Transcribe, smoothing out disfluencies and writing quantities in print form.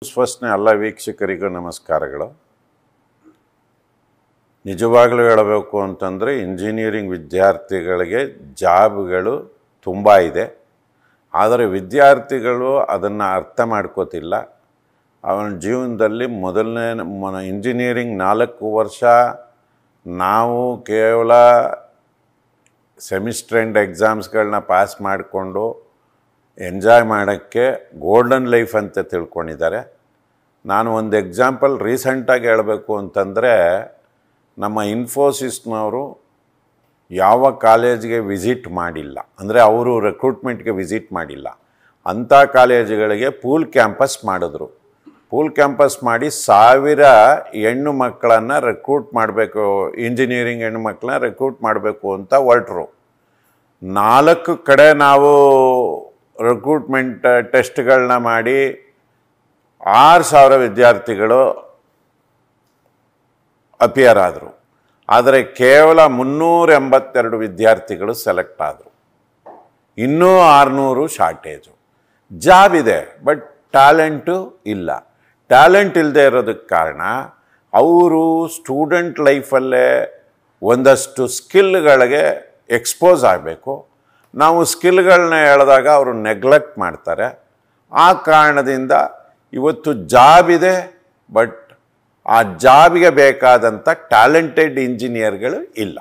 ಫಸ್ಟ್ನೇ ಎಲ್ಲ ವೀಕ್ಷಕರಿಗೂ ನಮಸ್ಕಾರಗಳು. ನಿಜವಾಗಲೂ ಹೇಳಬೇಕು ಅಂತಂದರೆ ಇಂಜಿನಿಯರಿಂಗ್ ವಿದ್ಯಾರ್ಥಿಗಳಿಗೆ ಜಾಬ್ಗಳು ತುಂಬ ಇದೆ. ಆದರೆ ವಿದ್ಯಾರ್ಥಿಗಳು ಅದನ್ನು ಅರ್ಥ ಮಾಡ್ಕೋತಿಲ್ಲ. ಅವನ ಜೀವನದಲ್ಲಿ ಮೊದಲನೇ ಇಂಜಿನಿಯರಿಂಗ್ 4 ವರ್ಷ ನಾವು ಕೇವಲ ಸೆಮಿಸ್ಟರ್ ಎಂಡ್ ಎಕ್ಸಾಮ್ಸ್ಗಳನ್ನ ಪಾಸ್ ಮಾಡಿಕೊಂಡು ಎಂಜಾಯ್ ಮಾಡೋಕ್ಕೆ ಗೋಲ್ಡನ್ ಲೈಫ್ ಅಂತ ತಿಳ್ಕೊಂಡಿದ್ದಾರೆ. ನಾನು ಒಂದು ಎಕ್ಸಾಂಪಲ್ ರೀಸೆಂಟಾಗಿ ಹೇಳಬೇಕು ಅಂತಂದರೆ, ನಮ್ಮ ಇನ್ಫೋಸಿಸ್ನವರು ಯಾವ ಕಾಲೇಜಿಗೆ ವಿಸಿಟ್ ಮಾಡಿಲ್ಲ, ಅಂದರೆ ಅವರು ರಿಕ್ರೂಟ್ಮೆಂಟ್ಗೆ ವಿಸಿಟ್ ಮಾಡಿಲ್ಲ, ಅಂಥ ಕಾಲೇಜುಗಳಿಗೆ ಪೂಲ್ ಕ್ಯಾಂಪಸ್ ಮಾಡಿದ್ರು. ಪೂಲ್ ಕ್ಯಾಂಪಸ್ ಮಾಡಿ 1000 ಹೆಣ್ಣು ಮಕ್ಕಳನ್ನು ರಿಕ್ರೂಟ್ ಮಾಡಬೇಕು, ಇಂಜಿನಿಯರಿಂಗ್ ಹೆಣ್ಣು ಮಕ್ಕಳನ್ನ ರಿಕ್ರೂಟ್ ಮಾಡಬೇಕು ಅಂತ ಹೊರಟರು. 4 ಕಡೆ ನಾವು ರಿಕ್ರೂಟ್ಮೆಂಟ್ ಟೆಸ್ಟ್ಗಳನ್ನ ಮಾಡಿ 6000 ವಿದ್ಯಾರ್ಥಿಗಳು ಅಪಿಯರ್ ಆದರು. ಆದರೆ ಕೇವಲ 382 ವಿದ್ಯಾರ್ಥಿಗಳು ಸೆಲೆಕ್ಟ್ ಆದರು. ಇನ್ನೂ 600 ಶಾರ್ಟೇಜು. ಜಾಬ್ ಇದೆ, ಬಟ್ ಟ್ಯಾಲೆಂಟು ಇಲ್ಲ. ಟ್ಯಾಲೆಂಟ್ ಇಲ್ಲದೆ ಇರೋದಕ್ಕೆ ಕಾರಣ ಅವರು ಸ್ಟೂಡೆಂಟ್ ಲೈಫಲ್ಲೇ ಒಂದಷ್ಟು ಸ್ಕಿಲ್ಗಳಿಗೆ ಎಕ್ಸ್ಪೋಸ್ ಆಗಬೇಕು. ನಾವು ಸ್ಕಿಲ್ಗಳನ್ನ ಹೇಳಿದಾಗ ಅವರು ನೆಗ್ಲೆಕ್ಟ್ ಮಾಡ್ತಾರೆ. ಆ ಕಾರಣದಿಂದ ಇವತ್ತು ಜಾಬ್ ಇದೆ, ಬಟ್ ಆ ಜಾಬಿಗೆ ಬೇಕಾದಂಥ ಟ್ಯಾಲೆಂಟೆಡ್ ಇಂಜಿನಿಯರ್ಗಳು ಇಲ್ಲ.